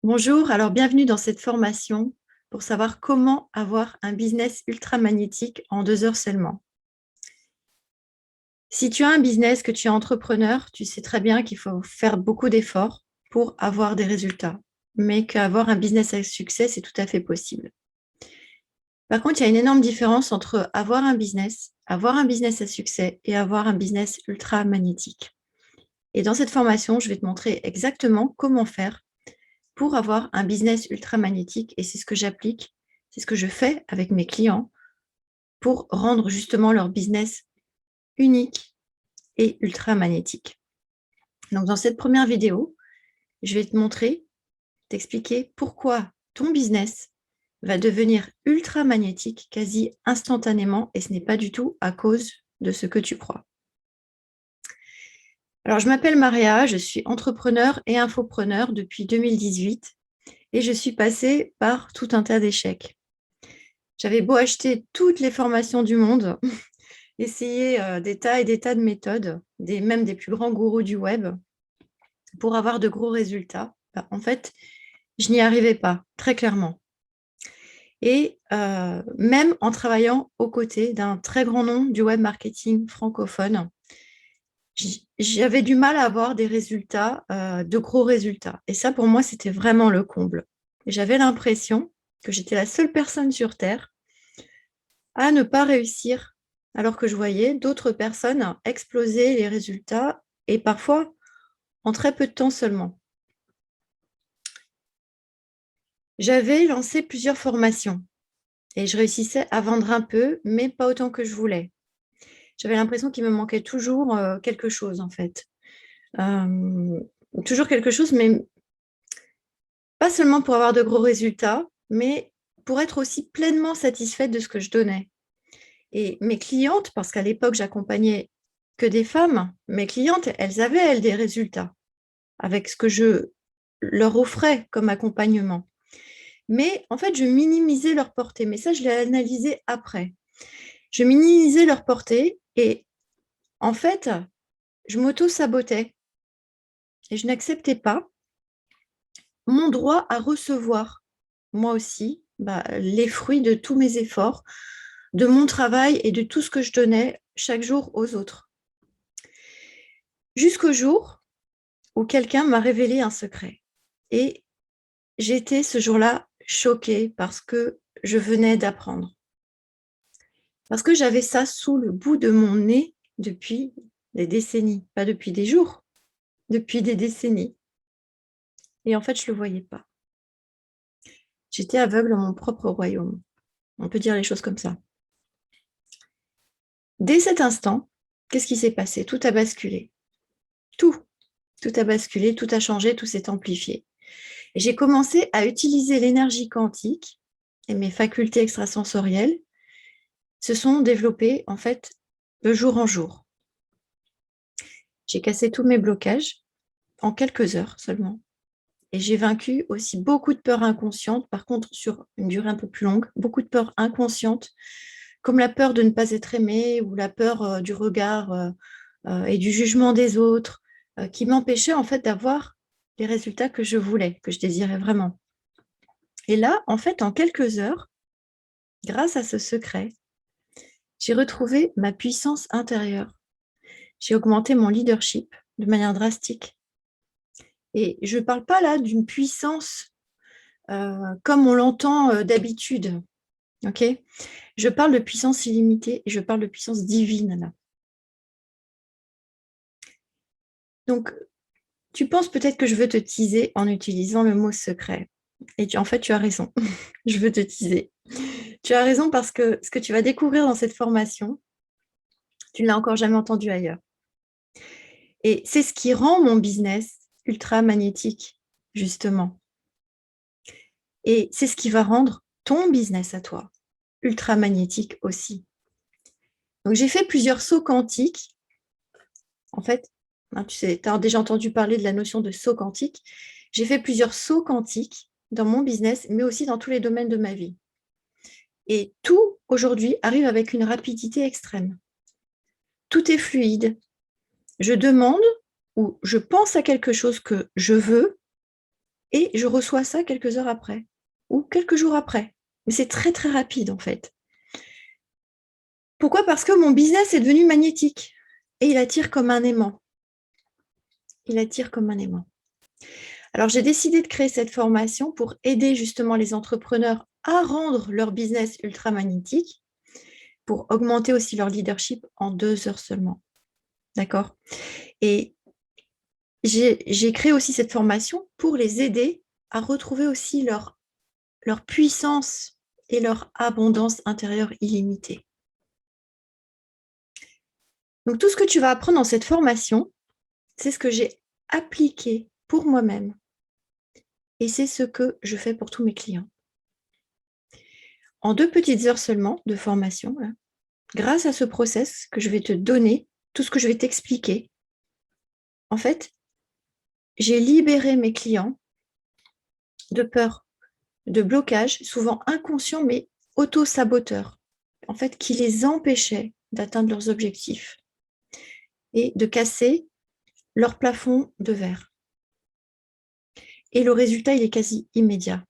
Bonjour, alors bienvenue dans cette formation pour savoir comment avoir un business ultra magnétique en 2 heures seulement. Si tu as un business, que tu es entrepreneur, tu sais très bien qu'il faut faire beaucoup d'efforts pour avoir des résultats, mais qu'avoir un business à succès, c'est tout à fait possible. Par contre, il y a une énorme différence entre avoir un business à succès et avoir un business ultra magnétique. Et dans cette formation, je vais te montrer exactement comment faire pour avoir un business ultra magnétique. Et c'est ce que j'applique, c'est ce que je fais avec mes clients pour rendre justement leur business unique et ultra magnétique. Donc, dans cette première vidéo, je vais te montrer, t'expliquer pourquoi ton business va devenir ultra magnétique quasi instantanément et ce n'est pas du tout à cause de ce que tu crois. Alors, je m'appelle Maria, je suis entrepreneur et infopreneur depuis 2018 et je suis passée par tout un tas d'échecs. J'avais beau acheter toutes les formations du monde, essayer des tas et des tas de méthodes, même des plus grands gourous du web, pour avoir de gros résultats. En fait, je n'y arrivais pas, très clairement. Et même en travaillant aux côtés d'un très grand nom du web marketing francophone, j'avais du mal à avoir des résultats, de gros résultats. Et ça, pour moi, c'était vraiment le comble. J'avais l'impression que j'étais la seule personne sur Terre à ne pas réussir, alors que je voyais d'autres personnes exploser les résultats et parfois en très peu de temps seulement. J'avais lancé plusieurs formations et je réussissais à vendre un peu, mais pas autant que je voulais. J'avais l'impression qu'il me manquait toujours quelque chose, en fait. Euh, Toujours quelque chose, mais pas seulement pour avoir de gros résultats, mais pour être aussi pleinement satisfaite de ce que je donnais. Et mes clientes, parce qu'à l'époque, j'accompagnais que des femmes, mes clientes, elles avaient, elles, des résultats avec ce que je leur offrais comme accompagnement. Mais en fait, je minimisais leur portée. Mais ça, je l'ai analysé après. Je minimisais leur portée et en fait, je m'auto-sabotais et je n'acceptais pas mon droit à recevoir, moi aussi, les fruits de tous mes efforts, de mon travail et de tout ce que je donnais chaque jour aux autres. Jusqu'au jour où quelqu'un m'a révélé un secret. Et j'étais ce jour-là choquée parce que je venais d'apprendre. Parce que j'avais ça sous le bout de mon nez depuis des décennies, pas depuis des jours, depuis des décennies. Et en fait, je ne le voyais pas. J'étais aveugle dans mon propre royaume. On peut dire les choses comme ça. Dès cet instant, qu'est-ce qui s'est passé? Tout a basculé. Tout. Tout a basculé, tout a changé, tout s'est amplifié. Et j'ai commencé à utiliser l'énergie quantique et mes facultés extrasensorielles se sont développées en fait de jour en jour. J'ai cassé tous mes blocages en quelques heures seulement. Et j'ai vaincu aussi beaucoup de peurs inconscientes, par contre sur une durée un peu plus longue, beaucoup de peurs inconscientes, comme la peur de ne pas être aimée ou la peur du regard et du jugement des autres, qui m'empêchaient en fait d'avoir les résultats que je voulais, que je désirais vraiment. Et là, en fait, en quelques heures, grâce à ce secret, j'ai retrouvé ma puissance intérieure. J'ai augmenté mon leadership de manière drastique. Et je ne parle pas là d'une puissance comme on l'entend d'habitude. Ok. Je parle de puissance illimitée et je parle de puissance divine là. Donc, tu penses peut-être que je veux te teaser en utilisant le mot secret. Et en fait, tu as raison. Je veux te teaser. Tu as raison parce que ce que tu vas découvrir dans cette formation, tu ne l'as encore jamais entendu ailleurs. Et c'est ce qui rend mon business ultra magnétique, justement. Et c'est ce qui va rendre ton business à toi ultra magnétique aussi. Donc, j'ai fait plusieurs sauts quantiques. En fait, tu sais, tu as déjà entendu parler de la notion de saut quantique. J'ai fait plusieurs sauts quantiques dans mon business, mais aussi dans tous les domaines de ma vie. Et tout, aujourd'hui, arrive avec une rapidité extrême. Tout est fluide. Je demande ou je pense à quelque chose que je veux et je reçois ça quelques heures après ou quelques jours après. Mais c'est très, très rapide en fait. Pourquoi? Parce que mon business est devenu magnétique et il attire comme un aimant. Il attire comme un aimant. Alors, j'ai décidé de créer cette formation pour aider justement les entrepreneurs à rendre leur business ultra magnétique, pour augmenter aussi leur leadership en 2 heures seulement. D'accord? Et j'ai créé aussi cette formation pour les aider à retrouver aussi leur puissance et leur abondance intérieure illimitée. Donc, tout ce que tu vas apprendre dans cette formation, c'est ce que j'ai appliqué pour moi-même. Et c'est ce que je fais pour tous mes clients. En 2 petites heures seulement de formation, là, grâce à ce process que je vais te donner, tout ce que je vais t'expliquer, en fait, j'ai libéré mes clients de peur, de blocage, souvent inconscient, mais auto-saboteurs, en fait, qui les empêchaient d'atteindre leurs objectifs et de casser leur plafond de verre. Et le résultat, il est quasi immédiat.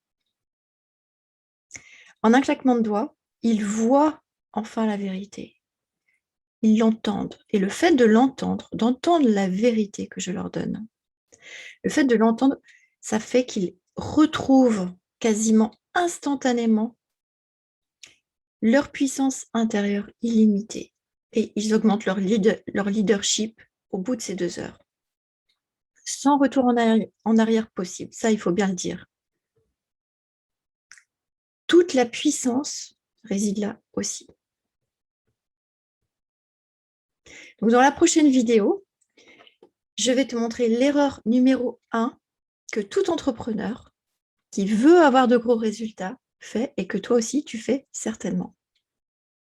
En un claquement de doigts, ils voient enfin la vérité. Ils l'entendent. Et le fait de l'entendre, d'entendre la vérité que je leur donne, le fait de l'entendre, ça fait qu'ils retrouvent quasiment instantanément leur puissance intérieure illimitée. Et ils augmentent leur leadership au bout de ces 2 heures. Sans retour en arrière possible. Ça, il faut bien le dire. Toute la puissance réside là aussi. Donc, dans la prochaine vidéo, je vais te montrer l'erreur numéro 1 que tout entrepreneur qui veut avoir de gros résultats fait et que toi aussi, tu fais certainement.